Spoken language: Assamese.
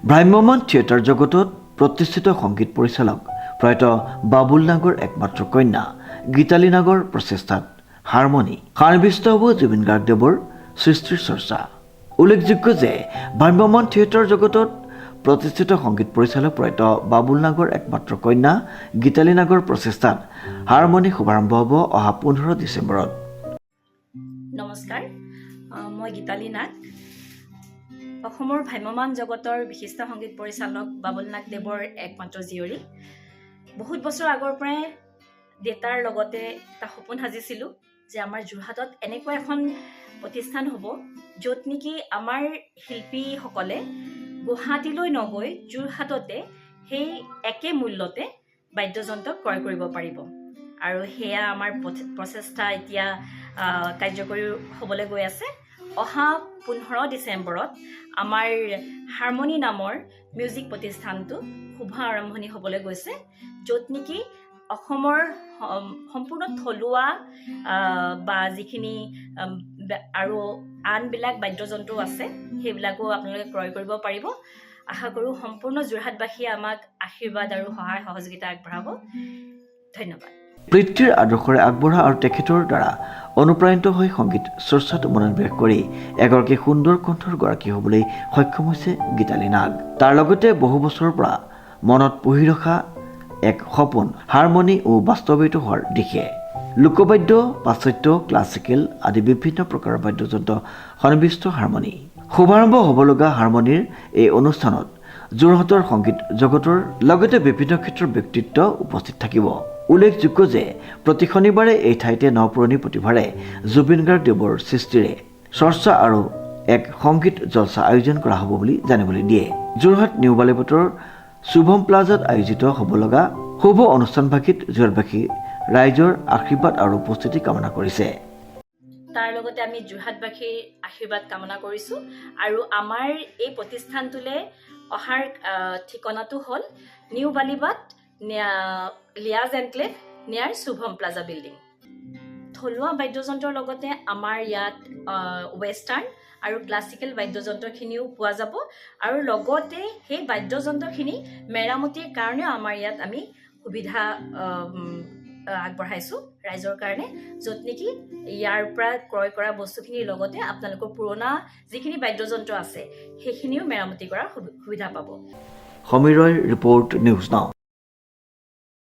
ভ্ৰাম্যমান থিয়েটাৰ জগতত প্ৰতিষ্ঠিত সংগীত পৰিচালক প্ৰয়াত বাবুল নাগৰ একমাত্ৰ কন্যা গীতালী নাগৰ প্ৰচেষ্টাত হাৰমনি সন্নিৱিষ্ট হ'ব জুবিন গাৰ্গদেৱৰ সৃষ্টিৰ চৰ্চা। উল্লেখযোগ্য যে ভ্ৰাম্যমান থিয়েটাৰ জগতত প্ৰতিষ্ঠিত সংগীত পৰিচালক প্ৰয়াত বাবুল নাগৰ একমাত্ৰ কন্যা গীতালী নাগৰ প্ৰচেষ্টাত হাৰমনি শুভাৰম্ভ হ'ব অহা 15 ডিচেম্বৰত। নমস্কাৰ, মই গীতালী নাগ। অসমৰ ভ্ৰাম্যমান জগতৰ বিশিষ্ট সংগীত পৰিচালক বাবুল নাগদেৱৰ একমাত্ৰ জীয়ৰী। বহুত বছৰ আগৰ পৰাই দেউতাৰ লগতে এটা সপোন সাজিছিলোঁ যে আমাৰ যোৰহাটত এনেকুৱা এখন প্ৰতিষ্ঠান হ'ব য'ত নেকি আমাৰ শিল্পীসকলে গুৱাহাটীলৈ নগৈ যোৰহাটতে সেই একে মূল্যতে বাদ্যযন্ত্ৰ ক্ৰয় কৰিব পাৰিব। আৰু সেয়া আমাৰ প্ৰচেষ্টা এতিয়া কাৰ্যকৰী হ'বলৈ গৈ আছে। অহা 15 ডিচেম্বৰত আমাৰ হাৰমনি নামৰ মিউজিক প্ৰতিষ্ঠানটো শুভ আৰম্ভণি হ'বলৈ গৈছে, য'ত নেকি অসমৰ সম্পূৰ্ণ থলুৱা বা যিখিনি আৰু আনবিলাক বাদ্যযন্ত্ৰ আছে সেইবিলাকো আপোনালোকে ক্ৰয় কৰিব পাৰিব। আশা কৰোঁ সম্পূৰ্ণ যোৰহাটবাসীয়ে আমাক আশীৰ্বাদ আৰু সহায় সহযোগিতা আগবঢ়াব। ধন্যবাদ। পিতৃৰ আদৰ্শৰে আগবঢ়া আৰু তেখেতৰ দ্বাৰা অনুপ্ৰাণিত হৈ সংগীত চৰ্চাত মনোনিৱেশ কৰি এগৰাকী সুন্দৰ কণ্ঠৰ গৰাকী হ'বলৈ সক্ষম হৈছে গীতালী নাগ। তাৰ লগতে বহু বছৰৰ পৰা মনত পুহি ৰখা এক সপোন হাৰমনি ও বাস্তৱায়িত হোৱাৰ দিশে লোকবাদ্য, পাশ্চাত্য, ক্লাছিকেল আদি বিভিন্ন প্ৰকাৰৰ বাদ্যযন্ত্ৰ সন্নিৱিষ্ট হাৰমনি। শুভাৰম্ভ হ'ব লগা হাৰমনিৰ এই অনুষ্ঠানত যোৰহাটৰ সংগীত জগতৰ লগতে বিভিন্ন ক্ষেত্ৰৰ ব্যক্তিত্ব উপস্থিত থাকিব। উল্লেখযোগ্য যে প্ৰতি শনিবাৰে এই ঠাইতে নপুৰণি প্ৰতিভাৰে জুবিন গাৰ্গদেৱৰ সৃষ্টিৰে চৰ্চা আৰু এক সংগীত জলচা আয়োজন কৰা হ'ব বুলি জানিবলৈ দিয়ে। যোৰহাট নিউ বালিপটৰ শুভম প্লাজাত আয়োজিত হ'ব লগা শুভ অনুষ্ঠানভাগিত যোৰহাটবাসী ৰাইজৰ আশীৰ্বাদ আৰু উপস্থিতি কামনা কৰিছে। তাৰ লগতে আমি যোৰহাটবাসীৰ আশীৰ্বাদ কামনা কৰিছোঁ। আৰু আমাৰ এই প্ৰতিষ্ঠানটোলৈ অহাৰ ঠিকনাটো হ'ল নিউ বালিবাট লিয়াজ এনক্লেভ নিয়াৰ শুভম প্লাজা বিল্ডিং। থলুৱা বাদ্যযন্ত্ৰৰ লগতে আমাৰ ইয়াত ৱেষ্টাৰ্ণ আৰু ক্লাছিকেল বাদ্যযন্ত্ৰখিনিও পোৱা যাব। আৰু লগতে সেই বাদ্যযন্ত্ৰখিনি মেৰামতিৰ কাৰণেও আমাৰ ইয়াত আমি সুবিধা আগবঢ়াইছোঁ ৰাইজৰ কাৰণে, য'ত নেকি ইয়াৰ পৰা ক্ৰয় কৰা বস্তুখিনিৰ লগতে আপোনালোকৰ পুৰণা যিখিনি বাদ্যযন্ত্ৰ আছে সেইখিনিও মেৰামতি কৰাৰ সুবিধা পাব। সমীৰয় ৰিপৰ্ট, নিউজ নাও।